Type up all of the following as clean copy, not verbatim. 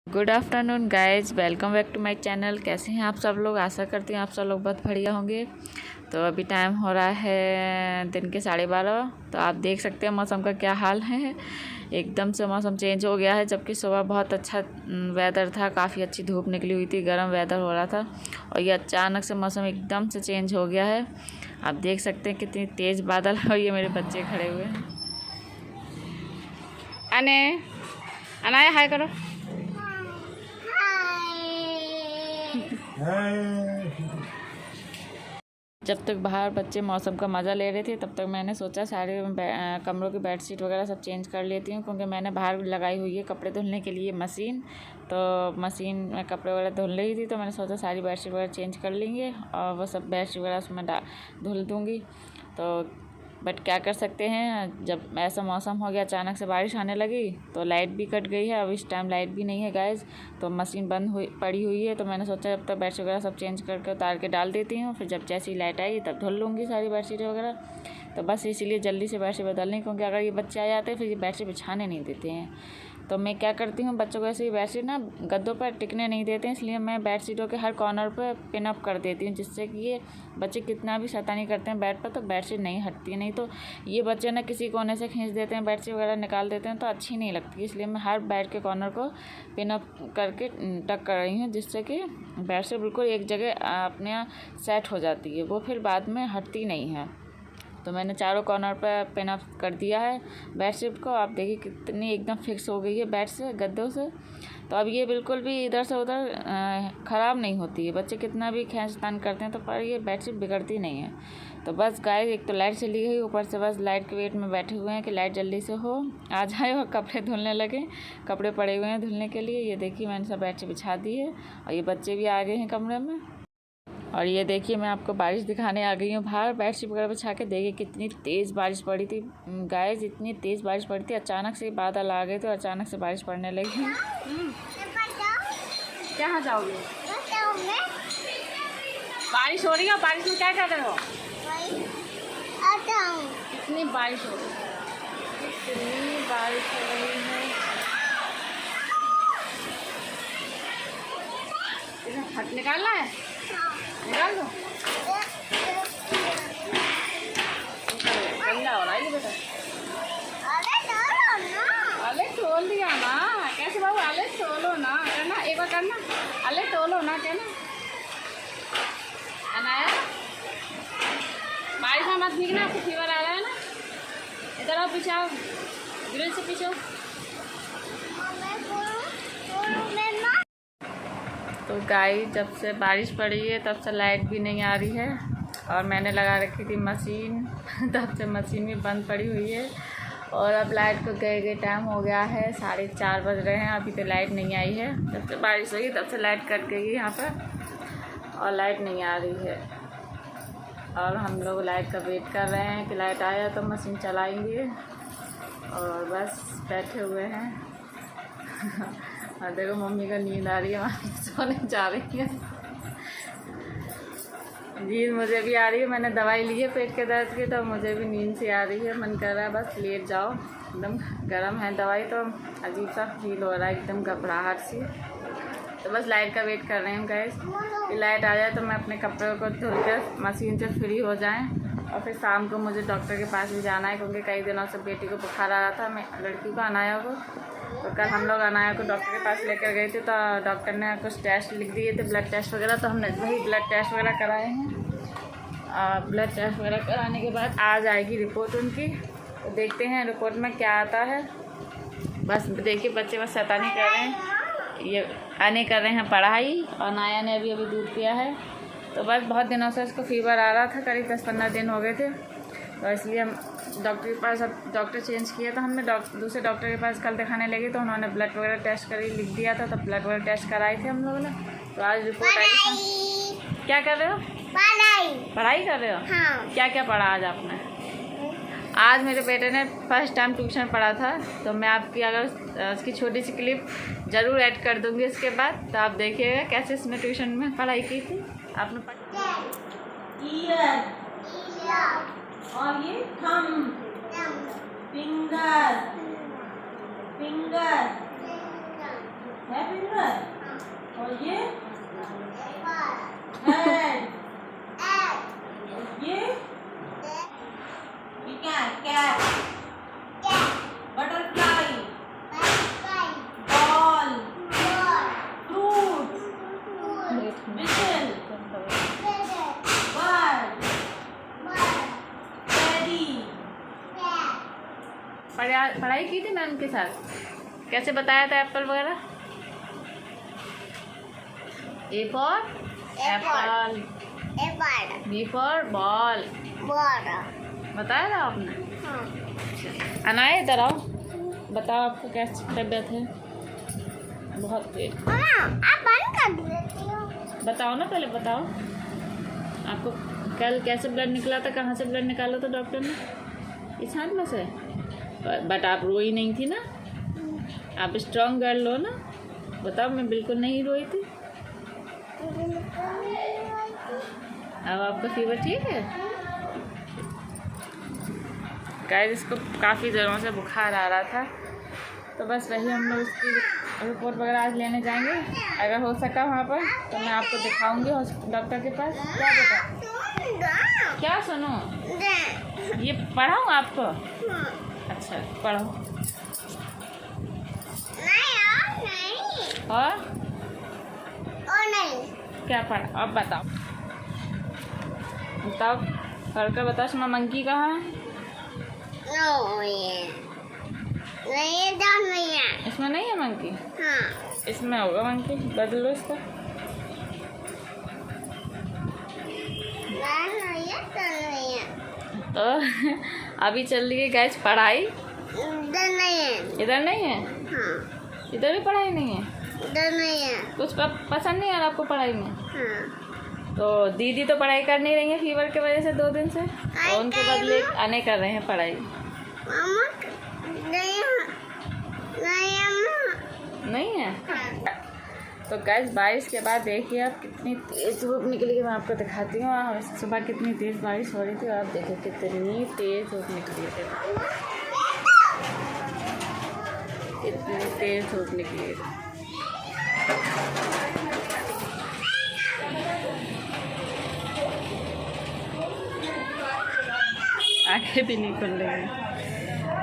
Good afternoon guys, welcome back to my channel. कैसे हैं आप सब लोग? आशा करती हूँ आप सब लोग बहुत बढ़िया होंगे। तो अभी टाइम हो रहा है दिन के 12:30। तो आप देख सकते हैं मौसम का क्या हाल है। एकदम से मौसम चेंज हो गया है, जबकि सुबह बहुत अच्छा वेदर था, काफ़ी अच्छी धूप निकली हुई थी, गर्म वेदर हो रहा था और ये अचानक से मौसम एकदम से चेंज हो गया है। आप देख सकते हैं कितनी तेज़ बादल और ये मेरे बच्चे खड़े हुए हैं। अनाया हाय करो। जब तक बाहर बच्चे मौसम का मज़ा ले रहे थे, तब तक मैंने सोचा सारे कमरों की बेडशीट वगैरह सब चेंज कर लेती हूँ, क्योंकि मैंने बाहर लगाई हुई है कपड़े धुलने के लिए मशीन। तो मशीन में कपड़े वगैरह धुल रही थी, तो मैंने सोचा सारी बेडशीट वगैरह चेंज कर लेंगे और वो सब बेडशीट वगैरह उसमें धुल दूँगी। तो बट क्या कर सकते हैं, जब ऐसा मौसम हो गया, अचानक से बारिश आने लगी तो लाइट भी कट गई है। अब इस टाइम लाइट भी नहीं है गाइस, तो मशीन बंद पड़ी हुई है। तो मैंने सोचा जब तक बेडशीट वगैरह सब चेंज करके उतार के डाल देती हूँ, फिर जब जैसी लाइट आएगी तब धुल लूँगी सारी बेडशीट वगैरह। तो बस इसीलिए जल्दी से बेडशीट बदलनी, क्योंकि अगर ये बच्चे आ जाते हैं फिर ये बेडशीट बिछाने नहीं देते हैं। तो मैं क्या करती हूँ, बच्चों को ऐसे ही बेडशीट ना गद्दों पर टिकने नहीं देते हैं, इसलिए मैं बेडशीटों के हर कॉर्नर पर पिन अप कर देती हूँ, जिससे कि ये बच्चे कितना भी शैतानी करते हैं बेड पर तो बेडशीट नहीं हटती। नहीं तो ये बच्चे ना किसी कोने से खींच देते हैं, बेडशीट वगैरह निकाल देते हैं, तो अच्छी नहीं लगती। इसलिए मैं हर बेड के कॉर्नर को पिन अप करके टक कर रही हूँ, जिससे कि बेडशीट बिल्कुल एक जगह अपने यहाँ सेट हो जाती है, वो फिर बाद में हटती नहीं है। तो मैंने चारों कॉर्नर पर पिन अप कर दिया है बेडशीट को। आप देखिए कितनी एकदम फिक्स हो गई है बेड से, गद्दों से। तो अब ये बिल्कुल भी इधर से उधर ख़राब नहीं होती है। बच्चे कितना भी खींचतान करते हैं तो पर ये बेडशीट बिगड़ती नहीं है। तो बस गाइस, एक तो लाइट चली गई, ऊपर से बस लाइट के वेट में बैठे हुए हैं कि लाइट जल्दी से हो आ जाए और कपड़े धुलने लगे। कपड़े पड़े हुए हैं धुलने के लिए। ये देखिए मैंने सब बेडशीट बिछा दी है और ये बच्चे भी आ गए हैं कमरे में। और ये देखिए मैं आपको बारिश दिखाने आ गई हूँ बाहर बेडशीट वगैरह बिछा के। देखिए कितनी तेज़ बारिश पड़ी थी गाइस, इतनी तेज़ बारिश पड़ी थी। अचानक से बादल आ गए थे और अचानक से बारिश पड़ने लगी। कहाँ जाओगे? बारिश हो रही है, बारिश में क्या कर रहे हो? कितनी बारिश हो रही है, कितनी बारिश हो रही है। इसे फट निकालना है, निकाल दो। गंदा हो रहा है ये बेटा। अले तोल दिया ना, कैसे बाबू? अले तोलो ना, करना एक बार करना। अले तोलो ना, कहना अनाया। बारिश में मत भीगना, आपको फीवर आ रहा है ना। इधर आओ, पीछे आओ, ग्रिल से पीछे। तो गाइस, जब से बारिश पड़ी है तब से लाइट भी नहीं आ रही है और मैंने लगा रखी थी मशीन तब से मशीन भी बंद पड़ी हुई है। और अब लाइट को गए टाइम हो गया है, 4:30 बज रहे हैं, अभी तो लाइट नहीं आई है। जब से बारिश हुई तब से लाइट कट गई है यहाँ पर और लाइट नहीं आ रही है। और हम लोग लाइट का वेट कर रहे हैं कि लाइट आया तो मशीन चलाएँगे। और बस बैठे हुए हैं और देखो मम्मी का नींद आ रही है, सोने जा रही है। नींद मुझे भी आ रही है, मैंने दवाई ली है पेट के दर्द की, तो मुझे भी नींद सी आ रही है। मन कर रहा है बस लेट जाओ। एकदम गर्म है दवाई, तो अजीब सा फील हो रहा है, एकदम घबराहट सी। तो बस लाइट का वेट कर रहे हैं गाइस कि लाइट आ जाए तो मैं अपने कपड़ों को धुल कर मशीन से फ्री हो जाएँ। और फिर शाम को मुझे डॉक्टर के पास भी जाना है, क्योंकि कई दिनों से बेटी को बुखार आ रहा था, मैं लड़की को अनाया को। तो कल हम लोग अनाया को डॉक्टर के पास लेकर गए थे, तो डॉक्टर ने कुछ टेस्ट लिख दिए थे, ब्लड टेस्ट वगैरह। तो हमने वही ब्लड टेस्ट वगैरह कराए हैं। ब्लड टेस्ट वगैरह कराने के बाद आज आएगी रिपोर्ट उनकी, तो देखते हैं रिपोर्ट में क्या आता है। बस देखिए बच्चे बस शैतानी कर रहे हैं, ये आने कर रहे हैं पढ़ाई। और अनाया ने अभी दूध पिया है। तो बस बहुत दिनों से इसको फीवर आ रहा था, करीब 10-15 दिन हो गए थे। तो इसलिए हम डॉक्टर के पास, अब डॉक्टर चेंज किया, तो हमने दूसरे डॉक्टर के पास कल दिखाने लगे, तो उन्होंने ब्लड वगैरह टेस्ट कर लिख दिया था। तो ब्लड वगैरह टेस्ट कराए थे हम लोगों ने। तो आज रिपोर्ट आई। क्या कर रहे हो? पढ़ाई कर रहे हो? हाँ। क्या क्या पढ़ा आज आपने? आज मेरे बेटे ने फर्स्ट टाइम ट्यूशन पढ़ा था, तो मैं आपकी अगर उसकी छोटी सी क्लिप ज़रूर ऐड कर दूँगी इसके बाद। तो आप देखिएगा कैसे इसने ट्यूशन में पढ़ाई की थी। आपने और ये थंब, फिंगर, फिंगर, है फिंगर। और ये हेड। ये क्या है? Cat, butterfly, ball, fruit, whistle, bird, teddy. पढ़ाई की थी मैम के साथ? कैसे बताया था एप्पल वगैरह? A for apple, B for ball, बताया था आपने? अनाया इधर आओ, बताओ आपको कैसी तबीयत है? बहुत तेज। बताओ ना, पहले बताओ आपको कल कैसे ब्लड निकला था, कहाँ से ब्लड निकाला था डॉक्टर ने? इस हाथ में से। बट आप रोई नहीं थी ना? आप स्ट्रॉन्ग गर्ल हो ना? बताओ, मैं बिल्कुल नहीं रोई थी। अब आपका फीवर ठीक है? गाइस, इसको काफ़ी दिनों से बुखार आ रहा था, तो बस वही हम लोग उसकी रिपोर्ट वगैरह आज लेने जाएंगे। अगर हो सका वहाँ पर तो मैं आपको दिखाऊंगी डॉक्टर के पास। क्या बेटा? क्या सुनो? ये पढ़ाऊँ आपको? अच्छा, पढ़ो। और क्या पढ़ा? अब बताओ, पढ़कर बताओ। सुना, मंकी कहाँ है? इसमें नहीं है मंकी? हाँ। इसमें होगा मंकी, बदलो इसको। तो अभी चल रही है गाइस पढ़ाई। इधर नहीं है। इधर नहीं है? हाँ। इधर भी पढ़ाई नहीं है? इधर नहीं है। कुछ पसंद नहीं आ रहा आपको पढ़ाई में? हाँ। तो दीदी तो पढ़ाई कर नहीं रही है फीवर की वजह से 2 दिन से, और उनके बदले अने कर रहे हैं पढ़ाई। नहीं है? हाँ। तो गैस, बारिश के बाद देखिए आप कितनी तेज़ धूप निकली है। मैं आपको दिखाती हूँ सुबह कितनी तेज़ बारिश हो रही थी, और आप देखिए कितनी तेज़ धूप निकली है। इतनी तेज़ धूप निकली है। आंखें भी नहीं खुल रही हैं,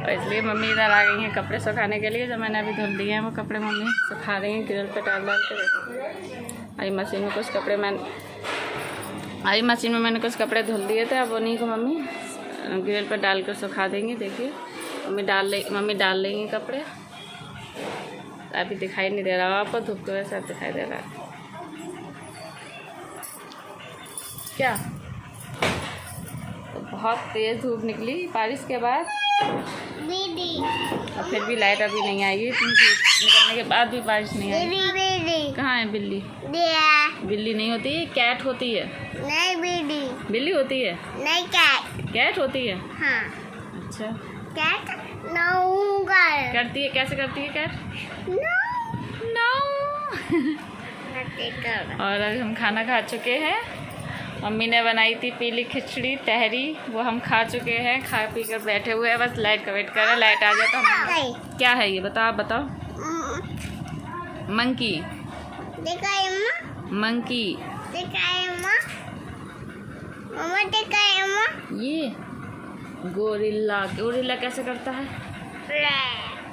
और इसलिए मम्मी इधर आ गई हैं कपड़े सुखाने के लिए। जो मैंने अभी धुल दिए हैं वो कपड़े मम्मी सुखा रही हैं ग्रिल पे डाल के। देखो, आई मशीन में कुछ कपड़े मैंने कुछ कपड़े धुल दिए थे, अब उन्हीं को मम्मी ग्रिल पे डाल कर सुखा देंगी। देखिए मम्मी डाल लेंगी कपड़े। अभी दिखाई नहीं दे रहा आपको, धूप की वजह से दिखाई दे रहा है क्या? तो बहुत तेज़ धूप निकली बारिश के बाद, और फिर भी लाइट अभी नहीं आई। इतनी धूप निकलने के बाद भी बारिश नहीं आई। कहाँ है बिल्ली? बिल्ली नहीं होती है, कैट होती है। नहीं, बिल्ली होती है। नहीं, कैट होती है। हाँ। अच्छा, कैट करती है। कैसे करती है कैट? नो। और अभी हम खाना खा चुके हैं। मम्मी ने बनाई थी पीली खिचड़ी तहरी, वो हम खा चुके हैं। खा पी कर बैठे हुए हैं, बस लाइट का वेट कर रहे हैं। लाइट आ जाए तो हम। क्या है ये? बताओ, आप बताओ। मंकी। मंकी। ये गोरिल्ला। गोरिल्ला कैसे करता है?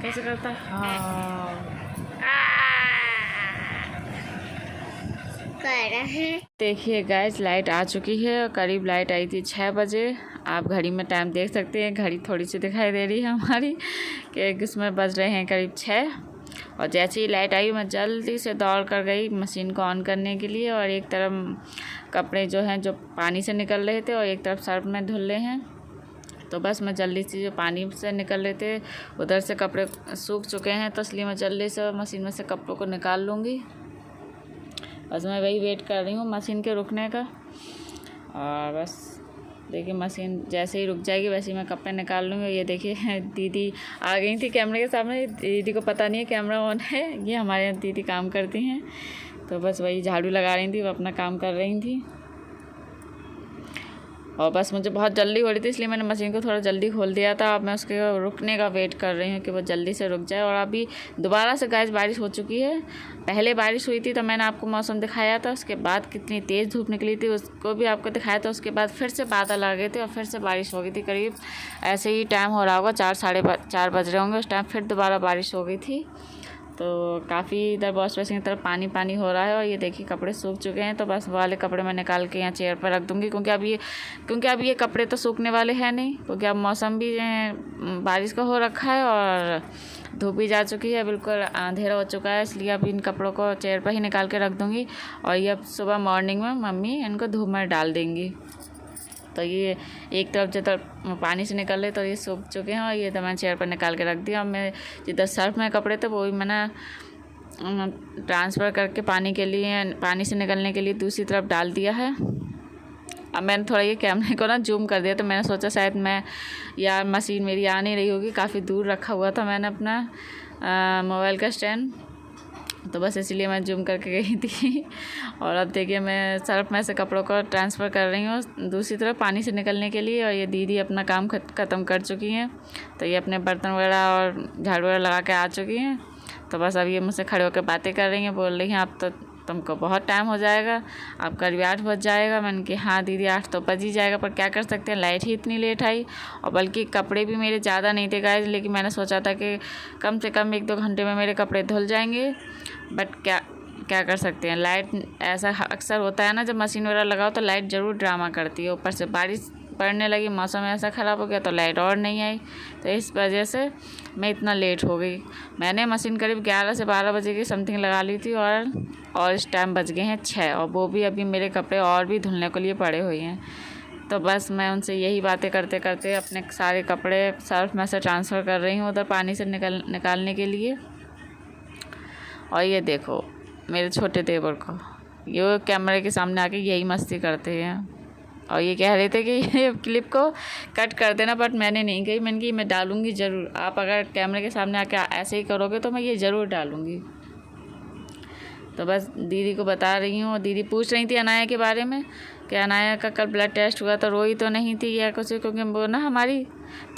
कैसे करता है? हाँ। देखिए गाइस, लाइट आ चुकी है, और करीब लाइट आई थी 6 बजे। आप घड़ी में टाइम देख सकते हैं, घड़ी थोड़ी सी दिखाई दे रही है हमारी कि इसमें बज रहे हैं करीब 6। और जैसे ही लाइट आई मैं जल्दी से दौड़ कर गई मशीन को ऑन करने के लिए, और एक तरफ कपड़े जो हैं जो पानी से निकल रहे थे, और एक तरफ सर्फ में धुल हैं। तो बस मैं जल्दी से, जो पानी से निकल रहे थे उधर से कपड़े सूख चुके हैं, तो इसलिए मैं जल्दी से मशीन में से कपड़ों को निकाल लूँगी। बस मैं वही वेट कर रही हूँ मशीन के रुकने का। और बस देखिए, मशीन जैसे ही रुक जाएगी वैसे ही मैं कपड़े निकाल लूँगी। ये देखिए दीदी आ गई थी कैमरे के सामने। दीदी को पता नहीं है कैमरा ऑन है। ये हमारे यहाँ दीदी काम करती हैं, तो बस वही झाड़ू लगा रही थी, वो अपना काम कर रही थी। और बस मुझे बहुत जल्दी हो रही थी, इसलिए मैंने मशीन को थोड़ा जल्दी खोल दिया था। अब मैं उसके रुकने का वेट कर रही हूँ कि वो जल्दी से रुक जाए। और अभी दोबारा से गाइस बारिश हो चुकी है। पहले बारिश हुई थी तो मैंने आपको मौसम दिखाया था, उसके बाद कितनी तेज़ धूप निकली थी उसको भी आपको दिखाया था। उसके बाद फिर से बादल आ गए थे और फिर से बारिश हो गई थी। करीब ऐसे ही टाइम हो रहा होगा, 4 साढ़े 4 बज रहे होंगे, उस टाइम फिर दोबारा बारिश हो गई थी। तो काफ़ी इधर वॉश बेसिन की तरफ पानी पानी हो रहा है। और ये देखिए कपड़े सूख चुके हैं, तो बस वाले कपड़े मैं निकाल के यहाँ चेयर पर रख दूँगी, क्योंकि अब ये कपड़े तो सूखने वाले हैं नहीं, क्योंकि अब मौसम भी बारिश का हो रखा है और धूप भी जा चुकी है, बिल्कुल अंधेरा हो चुका है। इसलिए अब इन कपड़ों को चेयर पर ही निकाल के रख दूँगी। और ये अब सुबह मॉर्निंग में मम्मी इनको धूप में डाल देंगी। तो ये एक तरफ जिधर पानी से निकल रहे तो ये सूख चुके हैं, और ये तो मैंने चेयर पर निकाल के रख दिया। अब मैं जिधर सर्फ में कपड़े थे वो भी मैंने ट्रांसफ़र करके पानी से निकलने के लिए दूसरी तरफ डाल दिया है। अब मैंने थोड़ा ये कैमरे को जूम कर दिया, तो मैंने सोचा शायद मशीन मेरी आ नहीं रही होगी, काफ़ी दूर रखा हुआ था मैंने अपना मोबाइल का स्टैंड, तो बस इसलिए मैं जूम करके गई थी। और अब देखिए मैं सर्फ में से कपड़ों को ट्रांसफ़र कर रही हूँ दूसरी तरफ पानी से निकलने के लिए। और ये दीदी अपना काम ख़त्म कर चुकी हैं, तो ये अपने बर्तन वगैरह और झाड़ू वगैरह लगा के आ चुकी हैं। तो बस अब ये मुझसे खड़े होकर बातें कर रही हैं, बोल रही हैं अब तो तुमको बहुत टाइम हो जाएगा, अब करीब 8 बज जाएगा। मैंने कि हाँ दीदी 8 तो बज ही जाएगा, पर क्या कर सकते हैं, लाइट ही इतनी लेट आई। और बल्कि कपड़े भी मेरे ज़्यादा नहीं थे गाइस, लेकिन मैंने सोचा था कि कम से कम 1-2 घंटे में मेरे कपड़े धुल जाएंगे। बट क्या कर सकते हैं, लाइट ऐसा अक्सर होता है ना, जब मशीन वगैरह लगाओ तो लाइट ज़रूर ड्रामा करती है। ऊपर से बारिश पड़ने लगी, मौसम ऐसा ख़राब हो गया तो लाइट और नहीं आई, तो इस वजह से मैं इतना लेट हो गई। मैंने मशीन करीब 11 से 12 बजे की समथिंग लगा ली थी, और इस टाइम बज गए हैं 6, और वो भी अभी मेरे कपड़े और भी धुलने के लिए पड़े हुए हैं। तो बस मैं उनसे यही बातें करते करते अपने सारे कपड़े सर्फ में से ट्रांसफ़र कर रही हूँ उधर पानी से निकालने के लिए। और ये देखो मेरे छोटे देवर को, ये कैमरे के सामने आके यही मस्ती करते हैं, और ये कह रहे थे कि ये क्लिप को कट कर देना, बट मैंने नहीं कही। मैंने कि मैं डालूँगी ज़रूर, आप अगर कैमरे के सामने आके ऐसे ही करोगे तो मैं ये ज़रूर डालूँगी। तो बस दीदी को बता रही हूँ, और दीदी पूछ रही थी अनाया के बारे में कि अनाया का कल ब्लड टेस्ट हुआ तो रोई तो नहीं थी या कुछ, क्योंकि वो ना हमारी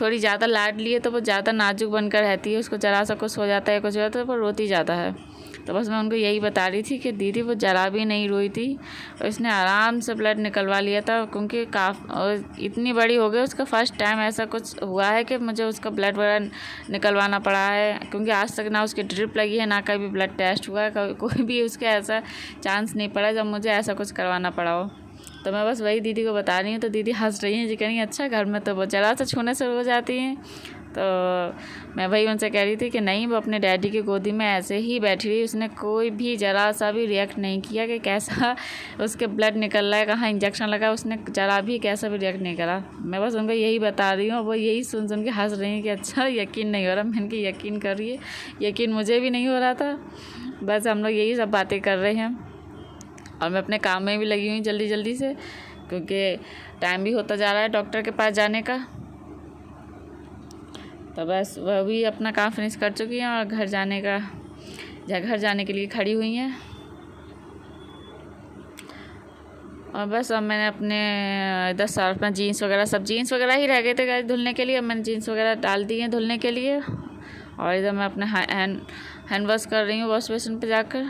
थोड़ी ज़्यादा लाडली है, तो वो ज़्यादा नाजुक बनकर रहती है, उसको ज़रा सा कुछ हो जाता है कुछ हो जाता है तो वो रोती ज़्यादा है। तो बस मैं उनको यही बता रही थी कि दीदी वो ज़रा भी नहीं रोई थी, और इसने आराम से ब्लड निकलवा लिया था, क्योंकि इतनी बड़ी हो गई, उसका फ़र्स्ट टाइम ऐसा कुछ हुआ है कि मुझे उसका ब्लड वगैरह निकलवाना पड़ा है, क्योंकि आज तक ना उसकी ड्रिप लगी है ना कभी ब्लड टेस्ट हुआ है, कोई भी उसका ऐसा चांस नहीं पड़ा जब मुझे ऐसा कुछ करवाना पड़ा हो। तो मैं बस वही दीदी को बता रही हूँ, तो दीदी हंस रही हैं जी, कह रही अच्छा घर में तो वो ज़रा सा छूने से हो जाती हैं। तो मैं वही उनसे कह रही थी कि नहीं, वो अपने डैडी की गोदी में ऐसे ही बैठी रही, उसने कोई भी ज़रा सा भी रिएक्ट नहीं किया कि कैसा उसके ब्लड निकल रहा है, कहाँ इंजेक्शन लगा, उसने ज़रा भी कैसा भी रिएक्ट नहीं करा। मैं बस उनको यही बता रही हूँ, वो यही सुन के हंस रही हैं कि अच्छा यकीन नहीं हो रहा। मैंने कि यकीन कर रही है, यकीन मुझे भी नहीं हो रहा था। बस हम लोग यही सब बातें कर रहे हैं, और मैं अपने काम में भी लगी हुई जल्दी से, क्योंकि टाइम भी होता जा रहा है डॉक्टर के पास जाने का। तो बस वह भी अपना काम फिनिश कर चुकी हैं, और घर जाने के लिए खड़ी हुई हैं। और बस अब मैंने अपने 10 साल में जीन्स वगैरह ही रह गए थे गाइस धुलने के लिए। अब मैंने जीन्स वगैरह डाल दी हैं धुलने के लिए, और इधर मैं अपने हैंड वॉश कर रही हूँ वॉश बेसिन पे जाकर।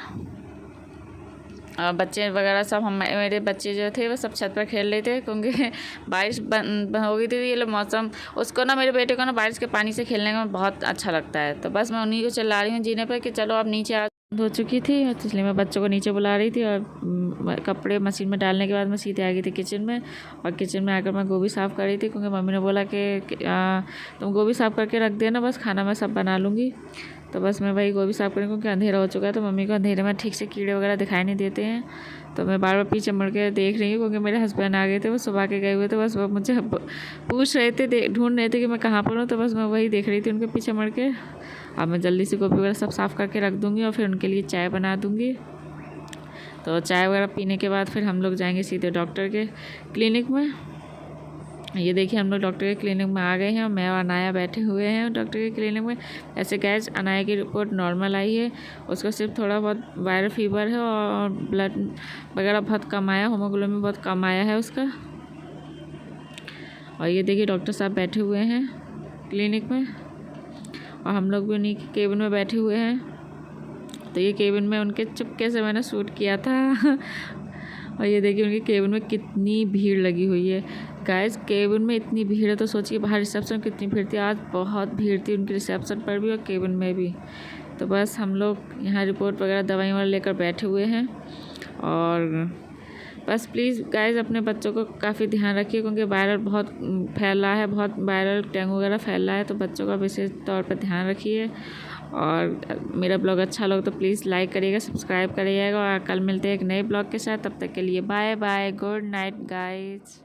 और बच्चे वगैरह सब मेरे बच्चे जो थे वो सब छत पर खेल रहे थे, क्योंकि बारिश हो गई थी। ये लोग मौसम उसको ना, मेरे बेटे को ना बारिश के पानी से खेलने में बहुत अच्छा लगता है। तो बस मैं उन्हीं को चिल्ला रही हूँ जीने पर कि चलो आप नीचे आ। धो चुकी थी, इसलिए मैं बच्चों को नीचे बुला रही थी, और कपड़े मशीन में डालने के बाद मैं सीधे आ गई थी किचन में। और किचन में आकर मैं गोभी साफ़ कर रही थी, क्योंकि मम्मी ने बोला कि तुम गोभी साफ़ करके रख देना, बस खाना मैं सब बना लूँगी। तो बस मैं वही गोभी साफ़ करूँ, क्योंकि अंधेरा हो चुका है, तो मम्मी को अंधेरे में ठीक से कीड़े वगैरह दिखाई नहीं देते हैं। तो मैं बार बार पीछे मुड़ के देख रही हूँ, क्योंकि मेरे हस्बैंड आ गए थे, वो सुबह के गए हुए थे। बस वो मुझे पूछ रहे थे, ढूंढ रहे थे कि मैं कहाँ पर हूँ, तो बस मैं वही देख रही थी उनके पीछे मुड़ के। अब मैं जल्दी से गोभी वगैरह सब साफ़ करके रख दूँगी, और फिर उनके लिए चाय बना दूँगी। तो चाय वगैरह पीने के बाद फिर हम लोग जाएंगे सीधे डॉक्टर के क्लिनिक में। ये देखिए हम लोग डॉक्टर के क्लिनिक में आ गए हैं, और मैं और अनाया बैठे हुए हैं डॉक्टर के क्लिनिक में। ऐसे गैस अनाया की रिपोर्ट नॉर्मल आई है, उसको सिर्फ थोड़ा बहुत वायरल फीवर है, और ब्लड वगैरह बहुत कम आया, हीमोग्लोबिन बहुत कम आया है उसका। और ये देखिए डॉक्टर साहब बैठे हुए हैं क्लिनिक में और हम लोग भी उन्हीं के केबिन में बैठे हुए हैं। तो ये केबिन में उनके चुपके से मैंने शूट किया था और ये देखिए उनके केबिन में कितनी भीड़ लगी हुई है गाइस। केबिन में इतनी भीड़ है तो सोचिए बाहर रिसेप्शन कितनी भीड़ थी। आज बहुत भीड़ थी उनकी रिसेप्शन पर भी और केबिन में भी। तो बस हम लोग यहाँ रिपोर्ट वगैरह दवाई वगैरह लेकर बैठे हुए हैं। और बस प्लीज़ गाइस अपने बच्चों को काफ़ी ध्यान रखिए क्योंकि वायरल बहुत फैल रहा है, बहुत वायरल डेंगू वगैरह फैल रहा है। तो बच्चों का विशेष तौर पर ध्यान रखिए। और मेरा ब्लॉग अच्छा लगे तो प्लीज़ लाइक करिएगा, सब्सक्राइब करिएगा। और कल मिलते हैं एक नए ब्लॉग के साथ। तब तक के लिए bye bye, good night guys.